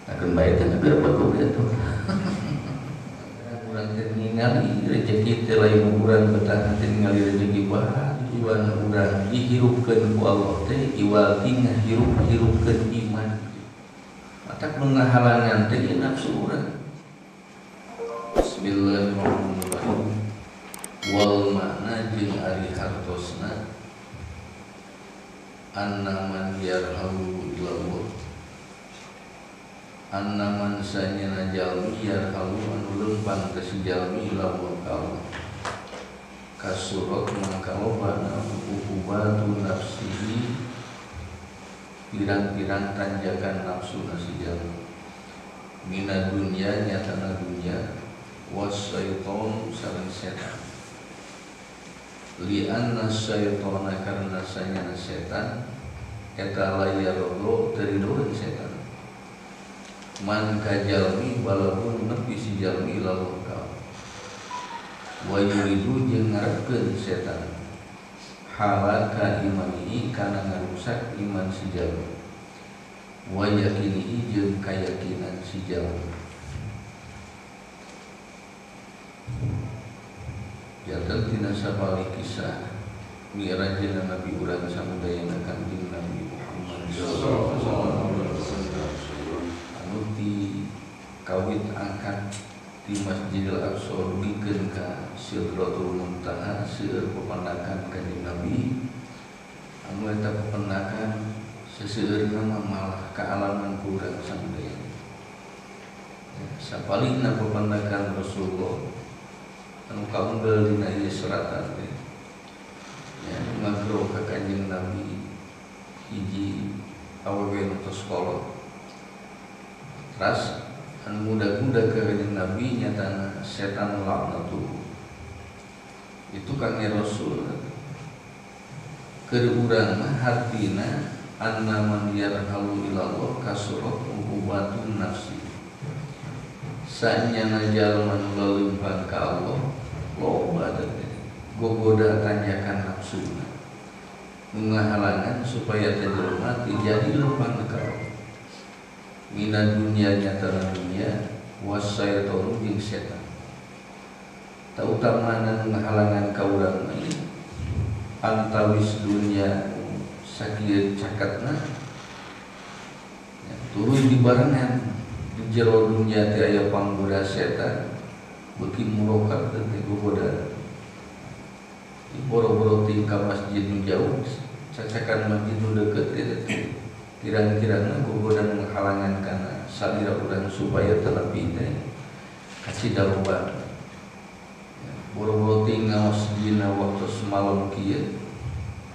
akan baik kan agar apa kau itu kurang ningali rezeki teh lain urang betah ningali rezeki bahat iwan urang dihirupkeun ku Allah teh iwal tingah hirupkeun iman matak mengahalangan teh nafsu urang. Bismillahirrahmanirrahim. Wal makna jeung ari hartosna annaman yarhamu ilallah annaman sanyana jalmi yarhamu anu lempang ka si jalmi ilallah ka Allah kasurat mangkalobana ukubatu nafsihi pirang-pirang tanjakan nafsu si jalmi mina dunya nyatana dunya wasyaiton sareng setan li'anna syaitona karena sanyana setan eta layarolo teridoan setan man kajalmi balapun nepi si jalmi lalu kau wa yuridu jeung ngarepkeun setan halaka imani kana ngarusak iman si jalmi wa yakini jeung kayakinan si jalmi. Jatuh tina sapali kisah mi'rajna Nabi urang samudayana Kanjeng Nabi Muhammad sallallahu alaihi wasallam anu ti kawit angkat di Masjidil Aqsa dugikeun ka Sidratul Muntaha seueur pepandakan Kanjeng Nabi anu eta pepandakan seseueurna malah kaalaman urang samudayana sapalihna pepandakan Rasulullah anu kaunggel dina ieu suratan teh ya ngagro ka Kanjeng Nabi hiji awewe nu tos kolot ras anu muda-muda ka Kanjeng Nabi nyatana setan laknatu itu kange Rasul keur urang mah hartina anna man yarhalu ilallah kasurat uqubatun nafsi sanyana jalma nu laleumpang ka Allah loba teh gogoda tanjakan nafsuna ngahalangan supaya teh jelema jadi leumpang ka Allah mina dunya nyatana dunya wasaitonu jeung setan tautamana ngahalangan ka urang ieu antawis dunya sakieu cakatna turun di barengan di jero dunya teh aya panggoda setan beuki murokat teh gogoda di boro-boro tingkah masjid nu jauh cacakan masjid nu deukeut teh kirang-kirangna gogoda menghalangan kana salira urang supaya telapi teh kasih daluba boro-boro tingkah masjidna waktu semalam kieu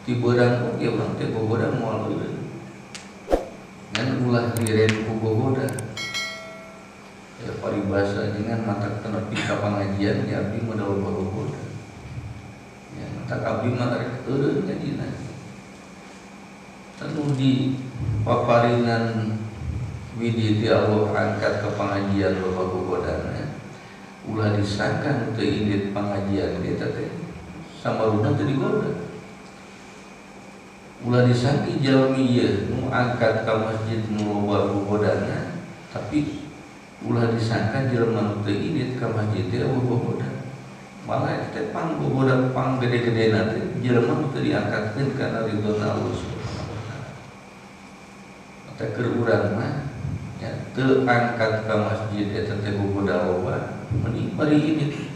ti beurang oge urang teh gogoda moal eureun ngan ulah diren ku gogoda ya paribasa dengan mata tenepi ka pangajian ya abdi modal gogoda ya mata abdi mah rek eureun ngajina tanu di paparinan widi ti Allah angkat ke pengajian loba gogodana ulah disangkan teu indit pengajian eta teh samaruna teu digoda ulah disangki jalmi ieu nu angkat ka masjid nu loba gogodana tapi ulah disangka jelema nu teu indit ka masjid teh gogoda malah teh pang gogoda pang gede-gedena teh jelema nu teu diangkatkeun kana ridona Allah Subhanahu wa taala teh keur urang mah nya teu angkat ka masjid eta teh gogoda loba mending bari indit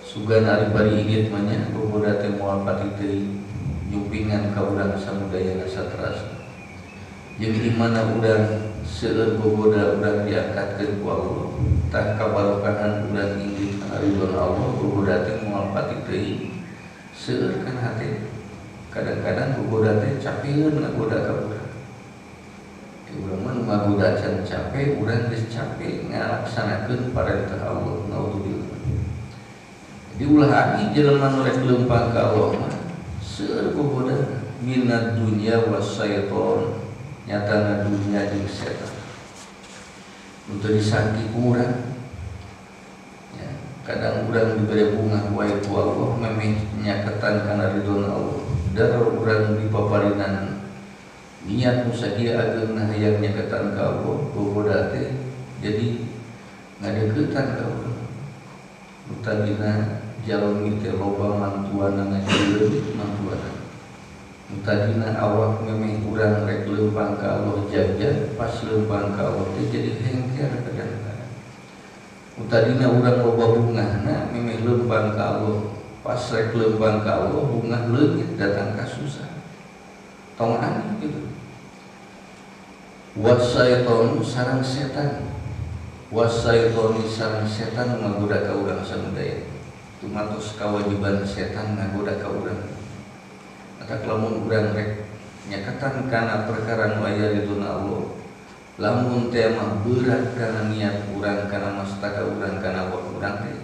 sugana ari bari indit mah nya gogoda teh moal pati teuing nyupingan ka urang samudayana saterasna jeung di mana urang seueur gogoda urang diangkatkeun ku Allah tah kabarokahan urang indit kana ridwan Allah gogoda teh moal pati teuing seueur kana hate kadang-kadang gogoda teh capeun ngagoda ka urang urang mah ngagoda can cape urang geus cape ngalaksanakeun parentah Allah naudzubillah jadi ulah abi jelema nu rek leumpang ka Allah mah seueur gogoda minad dunya wasyaiton nyatana dunya jeung setan untuk disangki urang ya, kadang urang diberi bunga wae ku Allah memeh nyaketan kana ridwan Allah dar urang di paparinan niat musakia ageuna hayang nyaketan ka Allah boboda teh jadi ngadeukeutan ka Allah utadina jalmi teh loba mantuana ngajieun mantuana utadina awak memeh urang rek leumpang ka Allah jajan pas leumpang ka Allah teh jadi hengker kadang-kadang utadina urang loba bungahna memeh leumpang ka Allah pas rek leumpang ka Allah bungah leungit datang ka susah tong aneh gitu. Wasaitonu sarang setan, wasaitoni sarang setan ngagoda ka urang samudaya. Tumatos kewajiban setan ngagoda ka urang. Eta lamun urang rek nyakatan kana perkara nu aya ridona Allah. Lamun teh mah berat kana niat urang kana mastaka urang kana awak urang teh.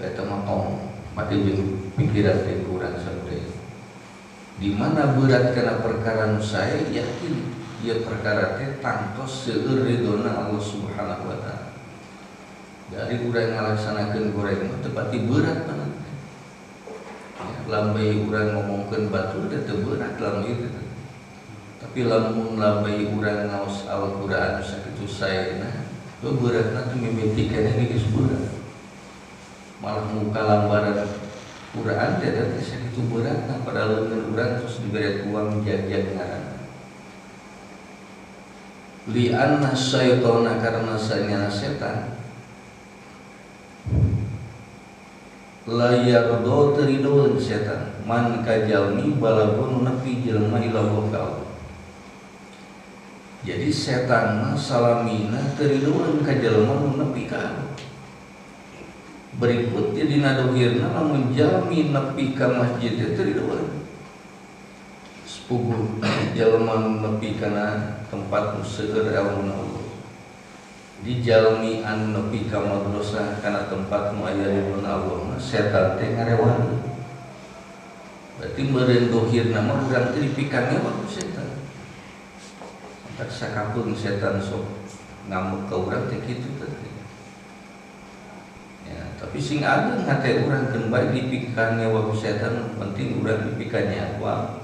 Eta mah tong mati jeung pikiran teh urang samudaya. Di mana berat karena perkara nu saya yakin dia perkara teh tangtos seueur ridona Allah Subhanahu wa taala. Dari urang ngalaksanakeun goreng mah teu pati berat banget. Ya, lambai urang ngomongkeun batur teh berat lambai itu. Tapi lamun lambai urang ngaos Al-Qur'an sakitu saena, teu beratna teu mimiti keneh geus berat. Malah muka lambaran Quran tidak segitu berat nah pada leungeun urang terus diberi uang jajan ngaran li anna syaitana karena sanya setan la yardo teridoeun setan man kajalmi balagun nepi jelema ilahu ka. Jadi setan mah salamina teridoeun ka jelema nu nepi ka. Berikutnya dina dohirna lamun jalmi nepi ka masjid teh ridwan sepuguh jalma nepi kana tempat seueur ilmu Allah di jalmi anu nepi ka madrasah kana tempat nu aya ridwan Allah setan teh ngarewan berarti meureun dohirna mah urang teh dipikannya ku setan tak sakapeung setan sok ngamuk ka urang teh kitu teh. Tapi sing ageng hate urang keun bae dipikannya wa setan penting urang dipikannya wa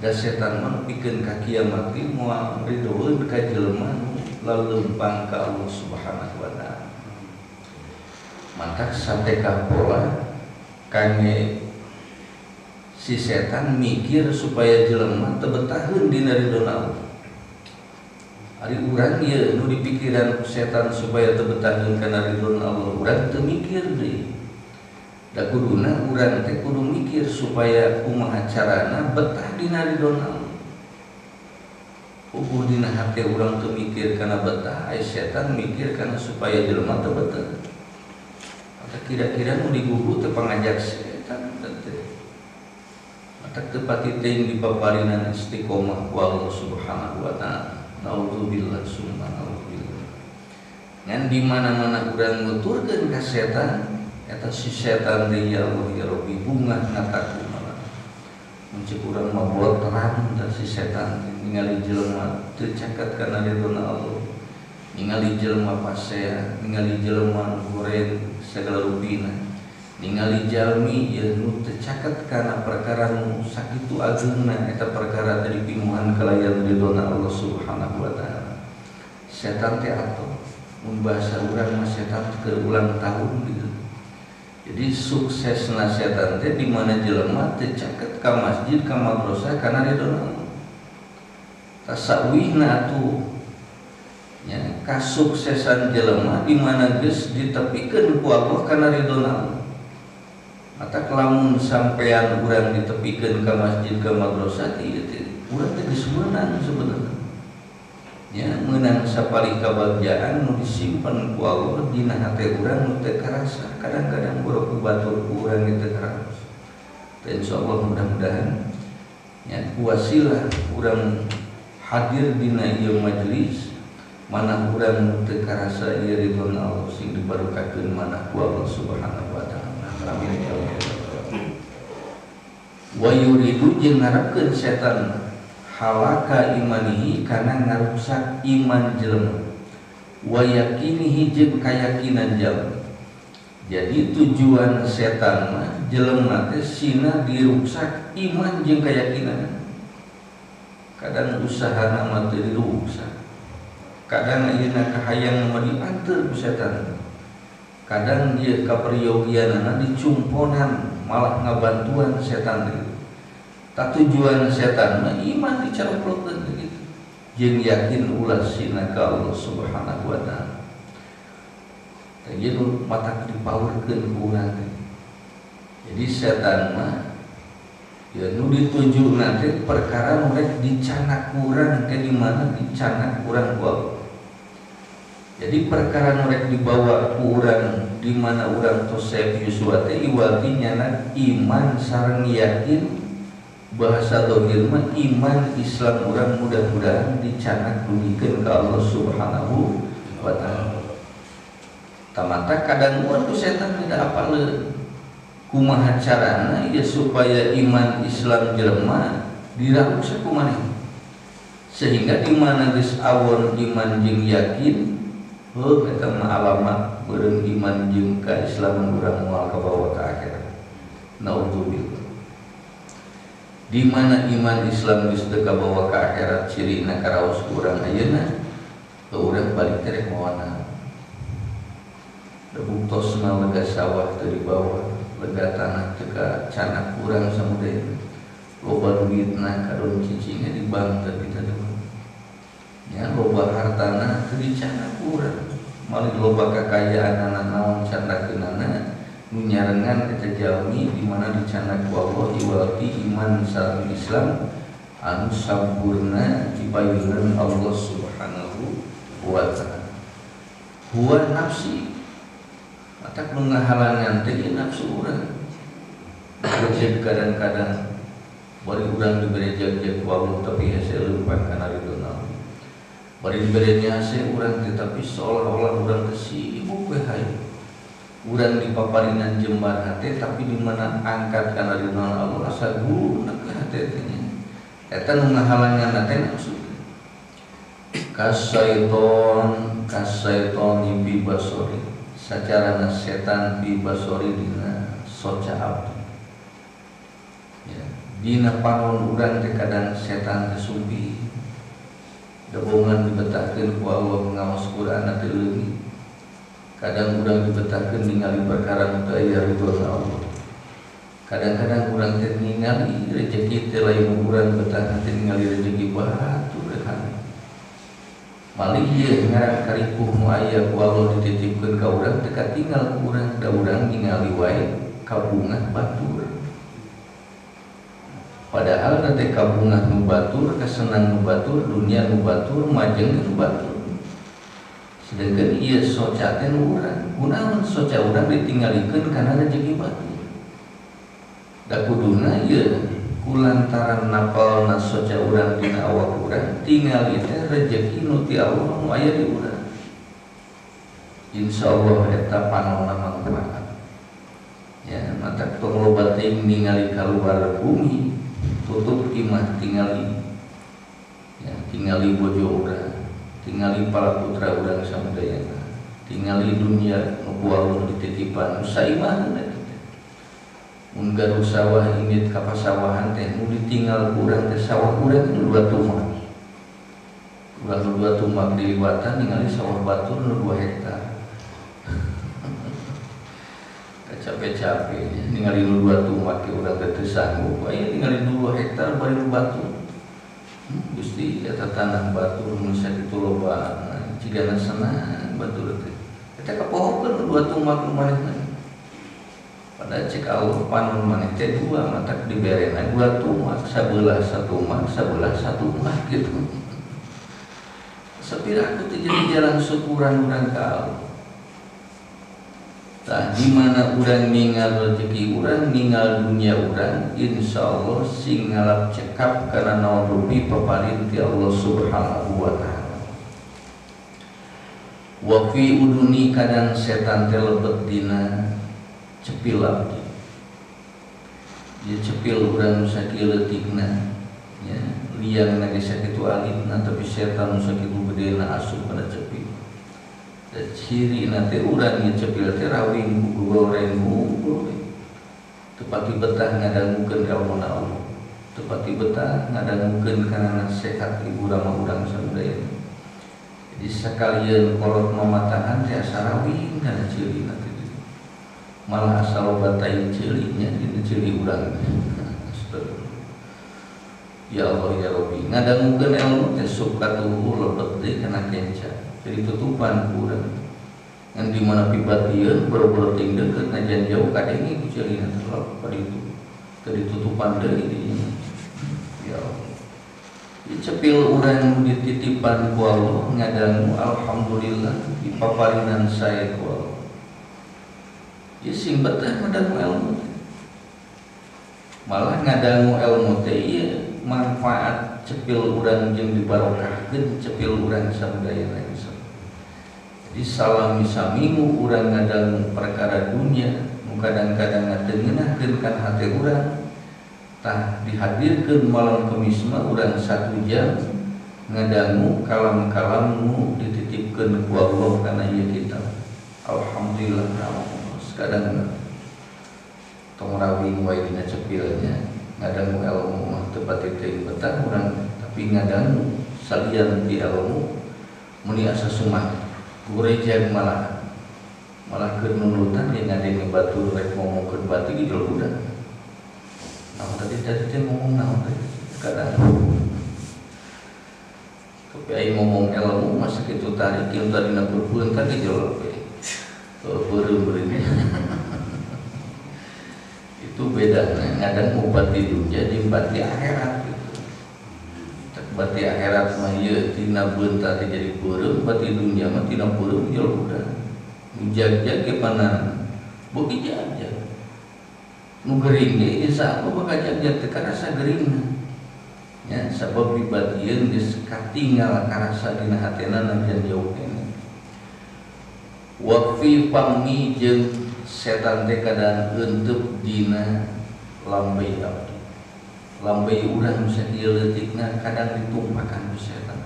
da setan mah pikeun ka kiamat ieu moal ridoeun ka jelema nu laleumpang ka Allah Subhanahu wa taala. Mantap sateka pola kangge si setan mikir supaya jelema teu betaheun dina ridona Allah. Ari urang ieu nu dipikiran setan supaya teu betaheun kana ridho Allah urang teu mikir deui. Da kuduna urang teh kudu mikir supaya kumaha carana betah dina ridho Allah. Puguh dina hate urang teu mikir kana betah, ai setan mikir kana supaya jelema teu betah. Maka kira-kira nu digugu teu pangajak setan teh. Maka teu pati teuing dipaparinan istiqomah ku Allah Subhanahu wa taala. Naudzubillah summa naudzubillah. Ngan di mana-mana urang nuturkeun ka setan, eta si setan teh ya Allah ya Rabbi bungah ngataku malah. Mun ceuk urang mah buat terang da si setan ningali jelema teu caket kana ridona Allah. Ningali jelema pasea, ningali jelema goreng segala rupina. Ningali jalmi ieu nu teu caket kana perkara nu sakitu ageungna eta perkara teh dipinuhan kalayan ridona Allah Subhanahu wa taala. Setan teh atoh mun bahasa urang mah setan teh ulang tahun gitu. Jadi suksesna setan teh di mana jelema teu caket ka masjid ka madrasah kana ridona Allah. Tasawihna atuh nya kasuksesan jelema di mana geus ditepikeun ku Allah kana ridona Allah. Mata kelamun sampean urang ditepikeun ka masjid ka madrasah ieu teh urang teh geus meunang sebenarnya. Ya meunang sapari kabagjaan nu disimpen ku Allah dina hate urang nu teu karasa. Kadang-kadang boro ku batur ku urang teu karasa. Teh insyaallah mudah-mudahan nya wasilah urang hadir dina ieu majelis mana urang nu teu karasa ieu ridwan Allah sing dibarokakeun manah ku Allah Subhanahu wa taala. Amin ya Allah. Wa yuridu jeung ngarepkeun setan halaka imanihi kana ngarusak iman jelema. Wa yakinihi jeung kayakinan jelema. Jadi tujuan setan mah jelema teh sina dirusak iman jeung keyakinan. kadang usaha nama teu dirusak, kadang ayeuna kahayang nama dianteur ku setan, kadang dia kaperyogianana dicumponan malah ngabantuan setan itu. Tak tujuan setan mah iman dicaroplokkeun gitu. Jeung yakin ulah sina ka Allah Subhanahu wa taala. Tah ieu mata dipaurkeun ku urang teh. Jadi setan mah ya nu dituju nanti perkara mereka dicanak kurang ke dimana dicanak kurang ku. Jadi perkara mereka dibawa kurang di mana orang tosef yuswate iwatinya iman sareng yakin bahasa dohir mah iman Islam orang mudah-mudahan dicanak dugikeun ka Allah Subhanahu wa taala. Tamata kadang waktu setan tidak apaleun kumaha carana ya supaya iman Islam jelema dirarusak kumaneh. Sehingga di mana geus awon iman jeung yakin, eta mah alamat beureum iman jeung kaislaman urang moal kabawa ka akhirat. Naudzubillah. Di mana iman Islam geus teu kabawa ka akhirat cirina karaos urang ayeuna, urang balik teh moana. Buktos mah lega sawah teu dibawa, lega tanah teu canak urang samudaya. Loba duitna kadon cicingna di bank teh kita deui. Ya loba hartana teu dicanak urang. Malih loba kakayaanana naon candakeunana nu nyarengan eta jalmi di mana dicanak ku Allah iwati iman sareng Islam anu sampurna dipayeuneun Allah Subhanahu wa taala. Huwa nafsi matak nu ngahalangan teh nafsu urang. Berjek kadang-kadang bari urang dibere jag-jag ku Allah tapi hese leumpang kana ridona. Bari dibere hese urang tetapi seolah-olah urang teh sibuk we hayu. Urang dipaparinan jembar hate tapi di mana angkat kana ridona Allah asa guna ke hate teh nya. Eta nu ngahalangan teh nafsu. Kasaiton bi basori. Sacarana setan bi basori dina soca abdi. Ya, dina panon urang teh kadang setan teh sumpi. Dabongan dibetahkeun ku Allah ngaos Qur'an teh leungit. Kadang urang dibetahkeun ningali perkara nu teu aya ridona Allah. Kadang-kadang urang teh ningali rezeki teh lain urang betah teh ningali rezeki batu rekan. Malih ieu ngaran karipuh nu aya ku Allah dititipkeun ka urang teu katinggal ku urang, da urang ningali wae kabungah batur. Padahal nanti kabungah nu batur, kasenang nu batur, dunia nu batur, majeng nu batur. Sedangkan ieu soca teh nu urang, kunaon soca urang ditinggalikeun kana rezeki batur. Da kuduna ieu kulantaran napalna soca urang dina awak urang, tingali teh rezeki nu ti Allah nu aya di urang. Insyaallah eta panonna mangpaat. Ya, mata tong loba teuing ningali kaluar bumi, tutup imah tingali. Ya, tingali bojo urang, tingali para putra urang samudayana, tingali dunia nu ku Allah dititipan saimah teh. Mun garu sawah imit ka pasawahan teh nu ditinggal urang teh sawah urang nu 2 tumak. Urang nu 2 tumak diliwatan ningali sawah batur nu 2 hektar. Capek-capek ningali nu 2 tumak ke urang teh teu sanggup, aya ningali 2 hektar bari nu batur. Gusti eta tanah batur nu sakitu loba cigana senang batur teh. Eta kapohokeun 2 tumak nu manehna. Pada cek Allah panon maneh teh 2 mata diberena 2 tumak, sabelah 1 mak, sabelah 1 mak gitu. Sapiraku teh jadi jalan syukuran urang ka Allah. Tah di mana urang ningal rezeki urang, ningal dunia urang, insyaallah sing ngalap cekap kana naon rupi paparin ti Allah Subhanahu wa taala. Wa fi uduni kadang setan teh lebet dina cepil abdi. Dia cepil urang nu sakieu leutikna, ya, liangna ge sakitu alitna tapi setan nu sakitu gedena asup kana cepil. Ciri nanti urang yang cepil teh rawing goreng tepati betah ngadangukeun ilmuna Allah. tepati betah ngadangukeun kana nasihat ibu rama urang sadaya. Jadi sekalian kolot mamatahan teh sarawing kana ceulina teh. Malah asal batai ceulinya dina ceuli urang. Ya Allah ya Rabbi, ngadangukeun ilmu teh sup katuhu lebet deui kana kenca. Jadi tutupan urang. Ngan di mana pibadieun boro-boro ting deukeut najan jauh kadenge ku ceulina teh pada itu. Teu ditutupan deui dinya. Ya Allah. Cepil urang dititipan ku Allah ngadangu alhamdulillah dipaparinan saya ku Allah. Ieu sing betah ngadangu ilmu. Malah ngadangu ilmu teh ieu manfaat cepil urang jeung dibarokahkeun cepil urang sadayana. Jadi salami samimu urang ngadangu perkara dunia, nu kadang-kadang ngadengeunahkeun kan hate urang. Tah dihadirkeun malam Kamis mah urang 1 jam ngadangu kalam-kalammu dititipkeun ku Allah kana ieu kitab. Alhamdulillah kadang tong rawing wae dina cepilnya ngadangu ilmu mah teu pati teuing betah urang tapi ngadangu salian di ilmu muni asa sumah gureja malah keur nunutan yang ngadenge batur rek ngomongkeun bati di jero udah. Nah tadi ngomong naon teh kadang tapi aing ngomong ilmu masih kitu tarik kieu tadi na berbulan tadi jero we. Beureum itu beda ngadang bati dunya jeung bati akhirat gitu. Bati akhirat mah ieu tina beunta teh jadi beureum, bati dunya mah tina beureum jero udah. Njag-jag ge panan beuki jag-jag. Nu gering ge insya Allah bakal jag-jag teh karasa geringna. Ya sabab dibadieun geus katinggal karasa dina hatena najan jauh kene. Wa fi pammi jeung setan teh kadang eunteup dina lambei abdi. Lambei urang sakieu leutikna kadang ditumpakan ku setan.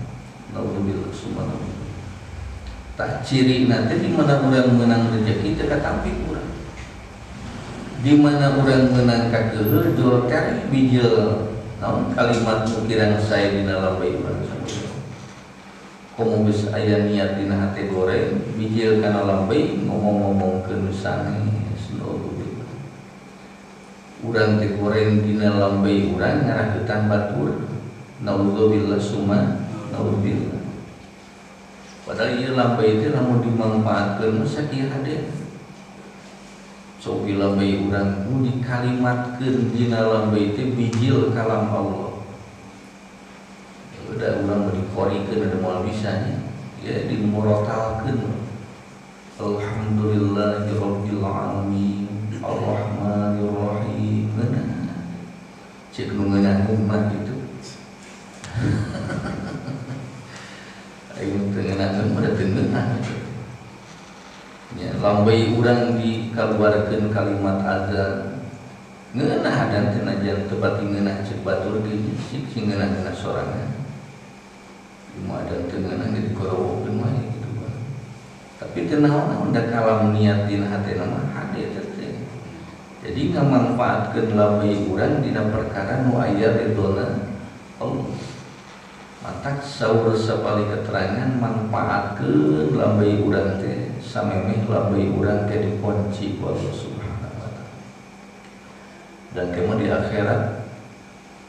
Naudzubillah subhanallah. Tah cirina teh di mana urang meunang rezeki teh katampi urang. Di mana urang meunang kakeuheur jol tere bijil naon kalimat nu kirang sae dina lambei urang. Komo geus aya niat dina hate goreng bijil kana lambei ngomong-ngomongkeun sange naudzubillah. Urang teh goreng dina lambei urang ngaragetan batur. Naudzubillah summa naudzubillah. Padahal ieu lambei teh lamun dimanfaatkeun sakieu hade. Cobi lambei urang nu dikalimatkeun dina lambei teh bijil kalam Allah. Udah urang dikorikeun ada moal bisanya. Ya dimurotalkeun. Alhamdulillahirabbil alamin. Ar-Rahmanir Rahim. Cek nu ngeunah umat gitu. Ayo teu ngeunaheun mah teu ngeunah. Ya lambei urang dikaluarkeun kalimat azan. Ngeunah dan teu najan teu pati ngeunah cek batur ge sing ngeunah sorangan. Cuma ada teu ngeunah digorowokeun mah gitu. Tapi teu naon da kalam niat dina hatena mah hade teh. Jadi ngamanfaatkeun lambei urang dina perkara nu aya ridona Allah. Matak saur sapali keterangan manfaatkeun lambei urang teh samemeh lambei urang teh dikunci ku Allah Subhanahu wa taala. Dan kemudian di akhirat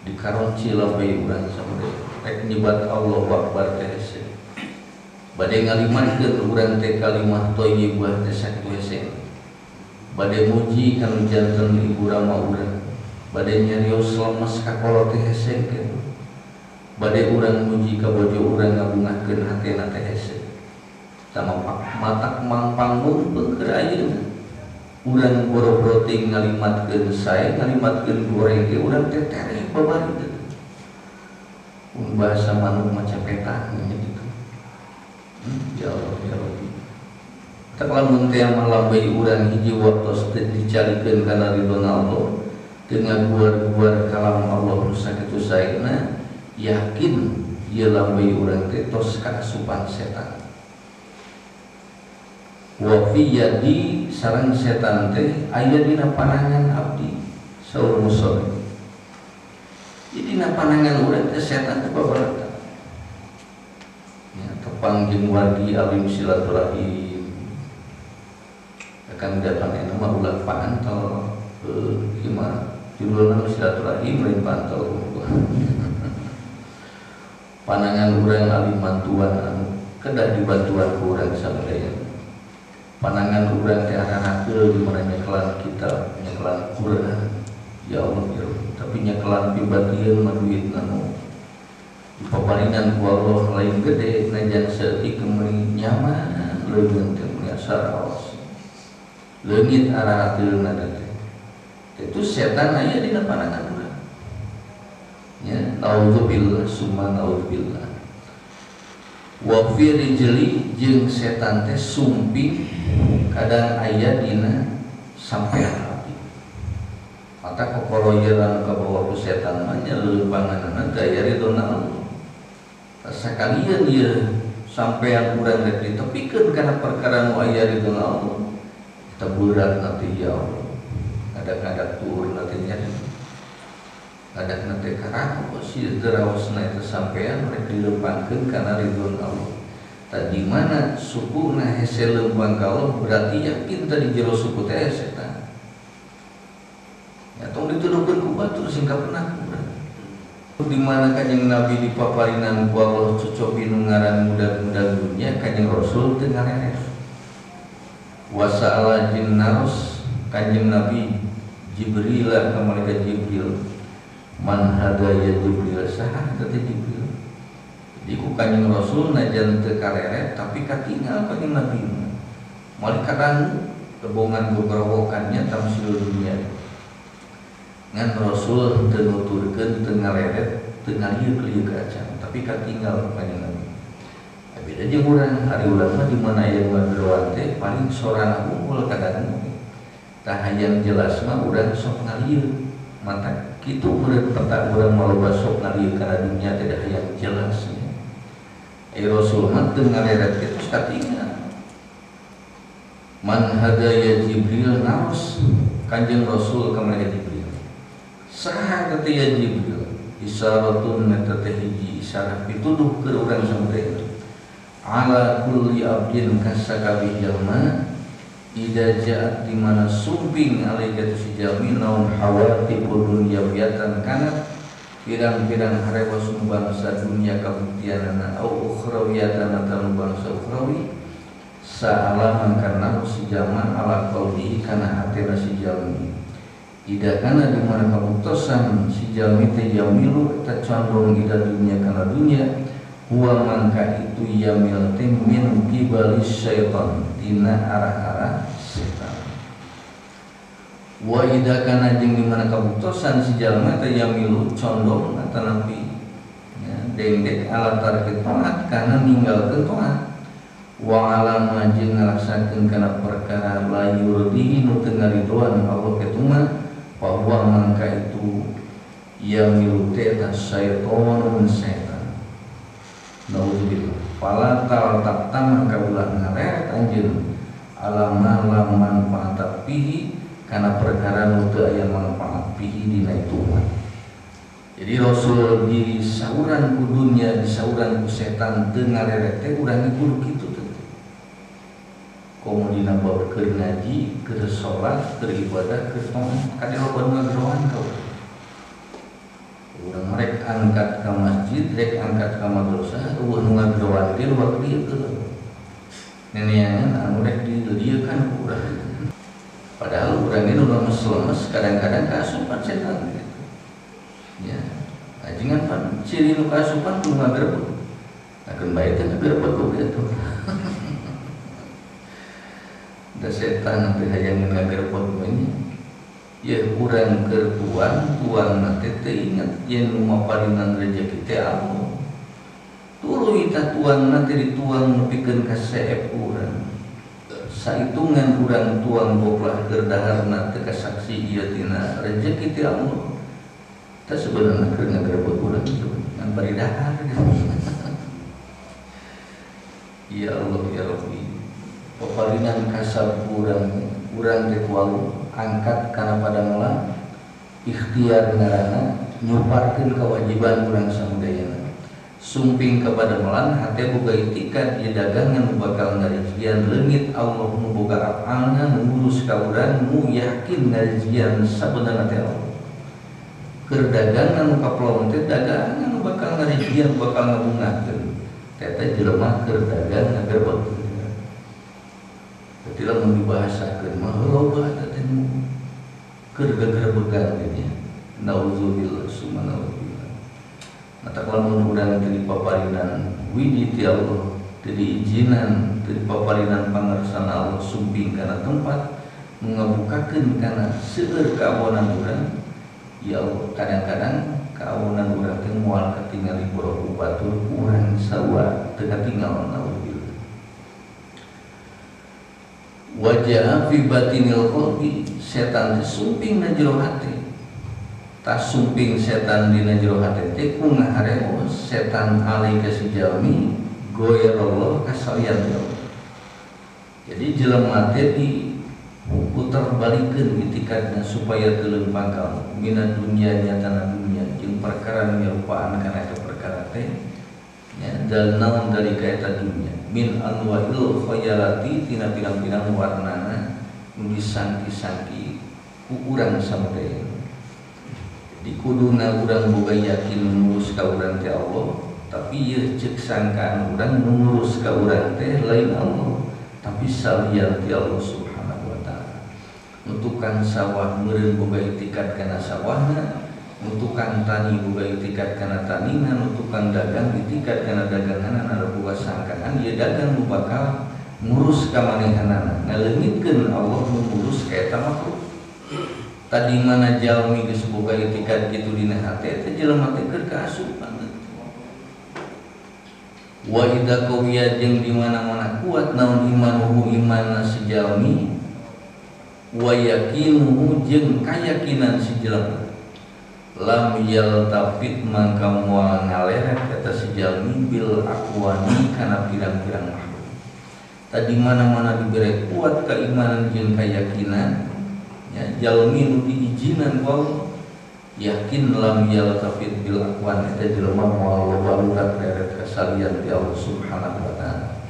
dikaronci lambei urang sampai rek nyebat Allahu Akbar teh hese. Bade ngalimatkeun urang teh kalimat thayyibah teh sakitu hese. Bade muji kanu janten ibu rama urang. Bade nyarios lemes ka kolot teh hese kitu. Bade urang muji ka bojo urang ngabungahkeun hatena teh hese. Sama matak mangpang mumpung keur ayeuna. Urang boro-boro teh ngalimatkeun sae, ngalimatkeun goreng ge urang teh tereh babari teh. Bahasa manuk macam petan gitu. Ya Allah ya Rabbi. Tak lamun teh malambei urang hiji waktos teh dicarikeun kana ridona Allah dengan buar-buar kalam Allah nu sakitu saena yakin ieu lambei urang teh tos kaasupan setan. Wa fi yadi sareng setan teh aya dina panangan abdi saur musoleh. Jadi na panangan urang teh setan teh babarata. Ya, tepang jeung wadi alim silaturahim. Akan datang nama ulah pantol. Ieu mah judulna silaturahim lain pantol. Panangan urang alim mantuan anu kedah dibantuan ku urang sadaya. Panangan urang teh arah-arah di mana nyekelan kita, nyekelan Quran. Ya Allah ya Allah. Tapi nyekelan pibatian maduit nanu dipaparingan ku Allah lain gede najan seeutik kemeuning nyaman leungeun teh biasa raos. Leungit arah hatiulna teh. Itu setan aya dina panangan urang. Ya, naudzubillah summa naudzubillah. Wa fi rijli jeung setan teh sumping kadang aya dina sampean hati. Mata kokoroyeran kabawa ku setan mah nyeleupanganna gaya ridona Allah. Sakalian ieu sampean urang rek ditepikeun kana perkara nu aya ridona Allah. Teburat nanti ya Allah. Kadang-kadang turun nanti nya. Kadang nanti karang si deraosna itu sampean rek dileumpangkeun kana ridona Allah. Tadi mana sukuna hese leumpang ka Allah berarti yakin tadi jero suku teh setan. Ya tong dituduhkeun ku batur sing kapenah urang. Di mana kanjeng Nabi dipaparinan ku Allah cocobi nu ngaran mudah-mudah dunia kanjeng Rasul teu ngareres. Wa sa'ala jinnaros kanjeng Nabi Jibril ka malaikat Jibril man hadaya Jibril saha teh Jibril. Jadi ku kanjeng Rasul najan teu kareret tapi katinggal kanjeng Nabi. Malaikat anu kebongan beberowokannya tamsil dunia. Ngan Rasul teu nuturkeun teu ngareret teu ngalieu-lieu ka acan tapi katinggal kanjeng Nabi. Beda jeung urang hari urang mah di mana aya madrawan teh paling sorana unggul kadang tah hayang jelas mah urang sok ngalieu. Mata kitu urang peta urang maloba sok ngalieu kana dunya teh da hayang jelas. Rasul mah teu ngareret kitu katinggal. Man hadaya Jibril naos kanjeng Rasul ka malaikat Jibril. Saha teh ya Jibril? Isyaratun eta teh hiji isyarat pituduh keur urang sampeyan. Ala kulli abdin kasakabih jalma ida jaat di mana sumping alaika si jalmi naun hawati dunya biatan kana pirang-pirang harewa bangsa dunia kabuktianana au ukhrawiyatan atau bangsa ukhrawi sa'alaman kana si jalma ala qauli kana hatena si jalmi ida kana di mana kabuktosan si jalmi teh yamilu ta condong ida dunia kana dunia huwa mangka itu yamil teh min qibalis syaitan dina arah-arah setan. Wa idza kana jeung di mana kabuktosan si jalma teh yamilu condong atanapi ya dendek ala tarki taat kana ninggalkeun taat. Wa alama jeung ngalaksakeun kana perkara la yurdihi nu teu ngaridoan Allah kitu mah bahwa mangka itu yamilu teh ta syaitanun setan. Nauzubillah. Fala tak tamang kaulah ngareret anjeun alama laman manfaat pihi kana perkara nu teu aya manfaat pihi dina itu mah. Jadi Rasul di sauran ku dunya di sauran ku setan teu ngareret teh urang kudu kitu teh. Komo dina bab keur ngaji, keur salat, keur ibadah, keur taat, kadiroban ngageroan kau. Urang rek angkat ka masjid, rek angkat ka madrasah, eueuh nu ngageroan ge luar dieu teu. Neneangan anu rek diliekan ku urang. Padahal urang ge nu lemes-lemes kadang-kadang kaasupan setan gitu. Ya, ajengan pan ciri nu kaasupan kudu ngagerebek. Akeun bae teh ngagerebek ku kitu. Da setan teh hayang ngagerebek we. Ya urang keur tuan teh teu inget yen nu maparinan rezeki teh Allah. Tuluy tah tuan teh dituang nepikeun ka seep urang. Saitungan urang tuang boklah keur daharna teu kasaksi ieu tina rezeki teh Allah. Tah sebenarnya keur ngagerebek urang kitu ngan bari dahar. Ya Allah ya Rabbi. Paparinan kasab urang teh kualu angkat kana pada melang ikhtiar ngaranna nyuparkeun kewajiban urang samudayana. Sumping kepada melan hate boga itikat di dagangan bakal ngarejian leungit Allah nu boga afalna nu ngurus ka urang nu yakin ngarejian sabenerna teh Allah. Keur dagangan nu kapelong teh dagangan nu bakal ngarejian bakal ngabungakeun. Eta jelema keur dagang ngagerbek. Berarti lamun dibahasakeun mah loba eta teh keur gagerbegan ge nya. Nauzubillah subhanallah. Mata lamun urang teu dipaparinan widi ti Allah, teu diizinan, teu dipaparinan pangarsana Allah sumping kana tempat ngabukakeun kana seueur kaawonan urang, ya Allah kadang-kadang kaawonan urang teh moal katingali boro batur urang sawa teu katinggal nauzubillah. Wajah fi batinil qalbi, setan teh sumping na jero hati. Tas sumping setan dina jero hati teh ku ngahareos setan alai ka si jalmi goyerallah kasalian Allah. Jadi jelema teh diputar balikeun itikadna supaya teu leumpang ka mina dunya nyatana dunya jeung perkara nu nyarupaan kana eta perkara teh nya dal naon dari ka eta dunya min anwa'il khayalati tina pirang-pirang warnana nu disangki-sangki ku urang samudaya. Di kuduna urang boga yakin ngurus ka urang teh Allah, tapi ieu ceuk sangkaan urang ngurus ka urang teh lain Allah, tapi salian ti Allah Subhanahu wa taala. Nu tukang sawah meureun boga itikat kana sawahna, nu tukang tani boga itikat kana tanina, nu tukang dagang itikat kana daganganna, ada boga sangkaan ieu dagang nu bakal ngurus ka manehanana. Ngaleungitkeun Allah nu ngurus ka eta makhluk. Tadi mana jalmi geus boga itikat kitu dina hate teh jelema teh keur kaasupan. Wa idza qawiya jeung di mana-mana kuat naon imanuhu imanna si jalmi wa yaqinuhu jeung kayakinan si jelema lam yaltafit mangka moal ngaleret kata si jalmi bil aqwani kana pirang-pirang makhluk. Tadi mana-mana dibere kuat keimanan jeung keyakinan ya jalmi nu diizinan ku Allah yakin lam yaltafit bil aqwan eta jelema moal loba lurat reret kasalian ti Allah Subhanahu wa taala.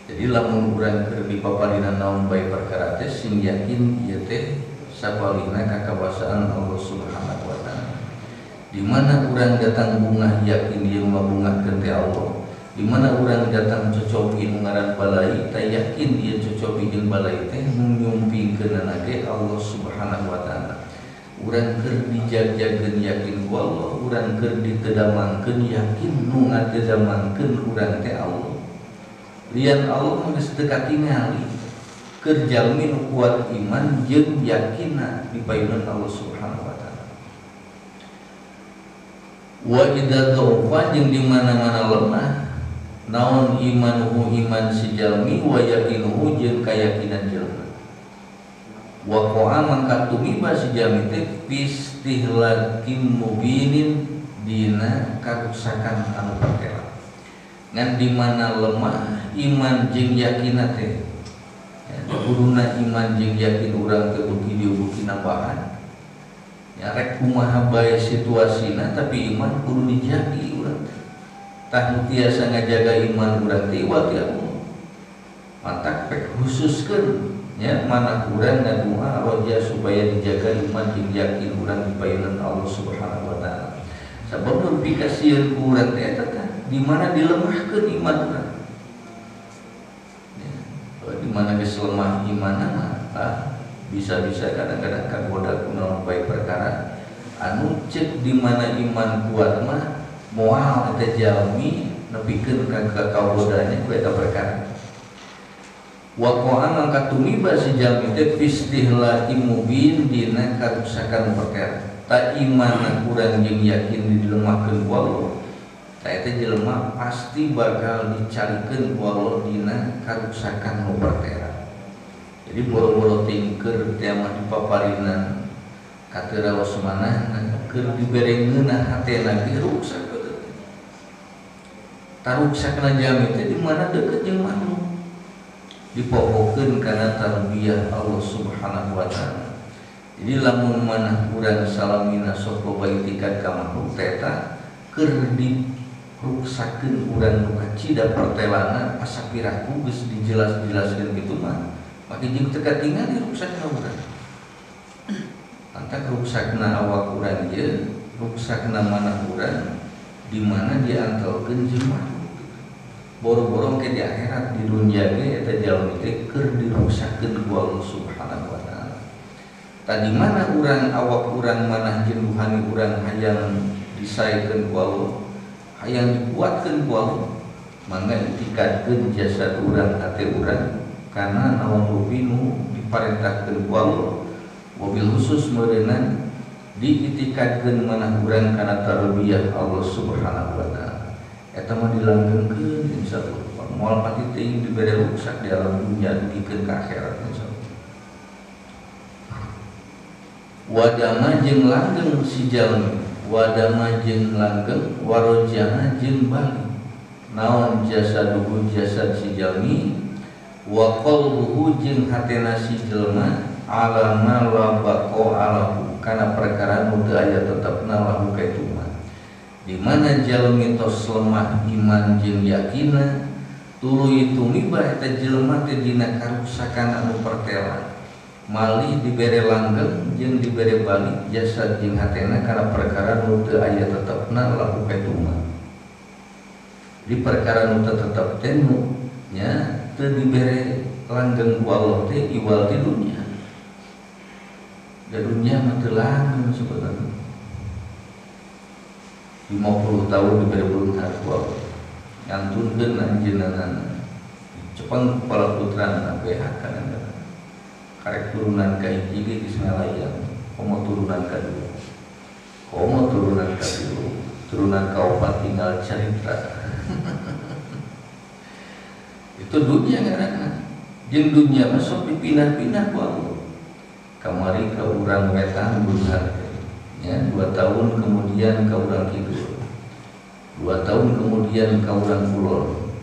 Jadi lamun urang keur dipaparinan naon bae perkara teh sing yakin ieu teh sabalina kakawasaan Allah Subhanahu wa taala. Di mana urang datang bungah yakin ieu mabungahkeun ti Allah. Di mana urang datang cocobi nu ngaran balai teh yakin ieu cocobi jeung balai teh nyumpingkeunana ge Allah Subhanahu wa taala. Urang keur dijag-jageun yakin ku Allah, urang keur ditedamangkeun yakin nu ngatedamangkeun urang teh Allah. Lian Allah geus teu katingali keur jalmi nu kuat iman jeung yakinna di payunan Allah Subhanahu wa taala. Wa idza dhaufa jeung di mana-mana lemah naon imanuhu iman si jalmi wa yaqinuhu jeung kayakinan jalma. Wa qa'a mangka tumiba si jalmi teh fistihlakim mubinin dina karusakan anu patela. Ngan di mana lemah iman jeung yakinna teh. Ya kuduna iman jeung yakin urang teh beuki diubuki nambahan. Ya rek kumaha bae situasina tapi iman kudu dijagi urang teh. Tah nu tiasa ngajaga iman urang teh wa ti Allah. Matak pek khususkeun nya mana urang ngadoa roja supaya dijaga iman jeung yakin urang di payunan Allah Subhanahu wa taala. Sabab mun pikasieun ku urang teh eta tah di mana dilemahkeun iman urang. Ya, di mana geus lemah imanna mah bisa-bisa kadang-kadang kagoda ku naon bae perkara anu ceuk di mana iman kuat mah moal eta jalmi nepikeun ka kagodanya ku eta perkara. Wa qa'a mangka tumiba si jalmi teh fistihlahi mubin dina karusakan perkara. Ta iman urang jeung yakin dilemahkeun ku Allah. Ta eta jelema pasti bakal dicarikeun ku Allah dina karusakan nu perkara. Jadi boro-boro tingker teh mah dipaparinan kateu raos manahna keur dibere ngeunah hatena ge rusak. Taruksakna jalmi teh di mana deukeut jeung makhluk. Dipohokeun kana tarbiyah Allah Subhanahu wa taala. Jadi lamun manah urang salamina sok loba itikat ka makhluk eta keur diruksakeun urang nu kacida pertelana asa piraku geus dijelas-jelaskeun kitu mah make jeung teu katingal diruksakna urang. Anta ruksakna awak urang ieu, ruksakna manah urang di mana diantelkeun jeung makhluk. Boro-boro ke di akhirat di dunia ge eta jalmi teh keur diruksakeun ku Allah Subhanahu wa taala. Tadi mana urang awak urang manah jeung rohani urang hayang disaekeun ku Allah, hayang dikuatkeun ku Allah, mangga itikadkeun jasad urang hate urang kana naon rupi nu diparentahkeun ku Allah. Mobil khusus meureunna diitikadkeun manah urang kana tarbiyah Allah Subhanahu wa taala. Eta mah dilanggengkeun insyaallah. Moal pati teuing dibere ruksak di alam dunia dikeun ka akhirat insyaallah. Wadama jeung langgeng si jalmi, wadama jeung langgeng, warojana jeung bali. Naon jasaduhu jasad si jalmi, wa qalbuhu jeung hatena si jelma ala ma la baqo alahu kana perkara nu teu aya tetepna lahu kaitu mah. Di mana jalmi tos lemah iman jeung yakina, tuluy tumiba eta jelema teh dina karuksakan anu pertela. Malih dibere langgeng jeung dibere balik jasad jeung hatena kana perkara nu teu aya tetepna lahu kaitu mah. Di perkara nu teu tetep teh nu nya teu dibere langgeng ku Allah teh iwal di dunia. Da dunia mah teu langgeng sebenarnya. 50 tahun dibere beunghar ku Allah. Ngantunkeun anjeunna cepeng kepala putrana BH kana karek turunan ka hiji ge geus ngalayan, komo turunan ka dua, komo turunan ka tilu, turunan ka opat tinggal carita. Itu dunia ngaranna. Jeung dunia mah sok dipindah-pindah ku Allah. Kamari ka urang wetan beunghar ya, 2 tahun kemudian ka urang kidul, 2 tahun kemudian ka urang kulon,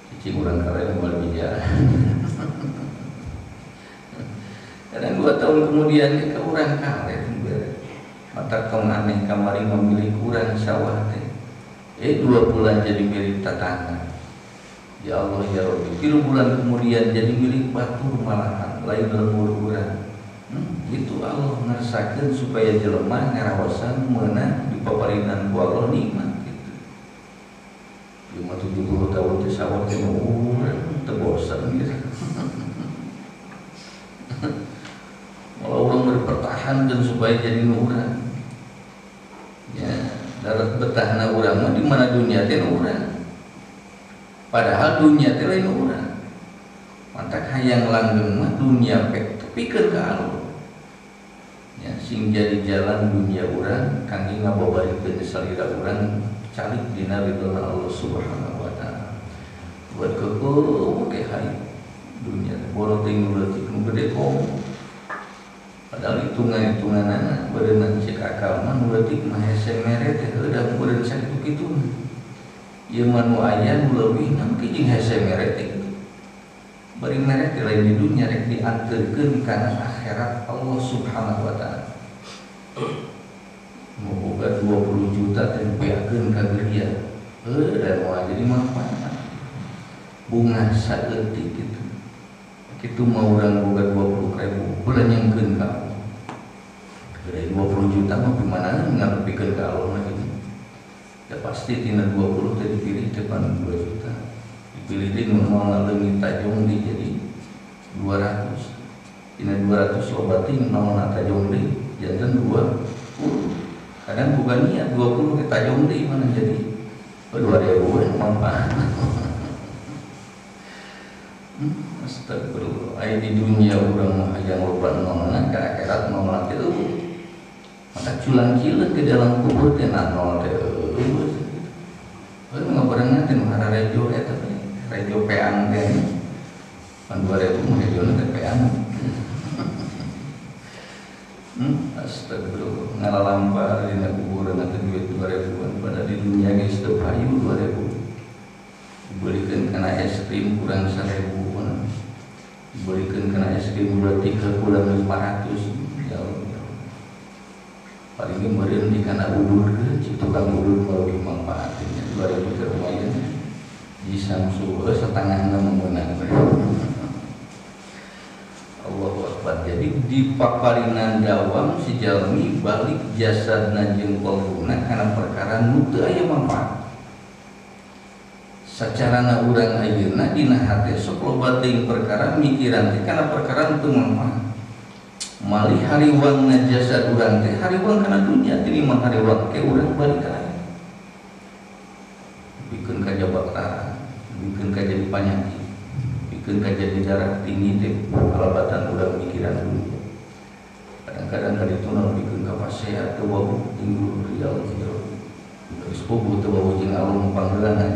cicing urang kalayan moal bicara. Kadang 2 tahun kemudian ke urang karet mata kaum aneh kamari memilih urang sawah teh 2 bulan jadi milik tetangga. Ya Allah ya Rabbi, 3 bulan kemudian jadi milik batur malahan lain lemur urang. Itu Allah ngarsakeun supaya jelema ngaraosan meunang di paparinan ku Allah nikmat gitu. Cuma 70 tahun teh sawah teh urang teu bosan gitu. Kalau orang berpertahankan supaya jadi urang, ya darat betahna urang mah di mana dunia teh urang. Padahal dunia teh lain urang. Mantak hayang langgeng mah dunia pek tepikeun ka Allah. Ya sing jadi jalan dunia urang kangge ngababarikeun salira urang calik dina ridona Allah Subhanahu wa taala. Buat keueuh ke hayang dunia boro teuing leutik nu gede komo. Padahal hitungan-hitungan anak berenang cek akal mah nuletik mah hese mere teh heuda meureun sakitu-kitu. Ieu mah nu aya nu leuwih nam kijing hese mere teh kitu. Bari mere teh lain di dunya rek dianteurkeun kana akhirat Allah Subhanahu wa taala. Mau boga 20 juta teh beakeun ka geurian. Heuda moal jadi manfaat. Bunga saeutik kitu. Kitu mau urang boga 20.000 belanyangkeun ka Allah. Dari 20 juta mah gimana ngarepikeun ka Allah lagi. Ya pasti tina 20 teh dipilih depan 2 juta. Dipilih deui nu moal leungit tajong di jadi 200. Tina 200 loba ting naon tajong deui janten 20. Kadang bukan niat 20 ke tajong deui mana jadi 2000 manfaat. Astagfirullah. Ai di dunia urang hayang loba nolna ka akhirat nolna teh eueuh. Maka culang cileun ke dalam kubur teh nol teh eueuh. Heuh ngabarengan teh mahara rejo eta teh. Rejo peang teh. Pan 2000 mah rejona teh peang. Astagfirullah. Ngalampar dina kuburan teh duit 2000-an pada di dunia geus teu payu 2000. Dibelikan karena es krim kurang 1000, berikan kena 1000 berarti ke kurang 500 ya Allah. Paling kemarin di kana udur ke tukang udur mau dimanfaatkan 2000 ke lumayan di Samsu setengahnya menggunakan Allahu Akbar. Jadi di paparinan dawam si jalmi balik jasadna jeung qalbuna kana perkara nu teu aya manfaat. Sacarana urang ayeuna dina hate sok loba teuing perkara mikiran teh kana perkara nu teu manfaat. Malih hariwangna jasad urang teh hariwang kana dunya teh mah hariwang ke urang balik ka lain. Bikeun ka jabaktaran, bikeun ka jadi panyakit. Bikeun ka jadi darah tinggi teh kalabatan urang mikiran dulu. Kadang-kadang ka ditu naon bikeun ka pasea teu bau tinggal rial. Geus puguh teu bau jeung Allah mapanggeulana.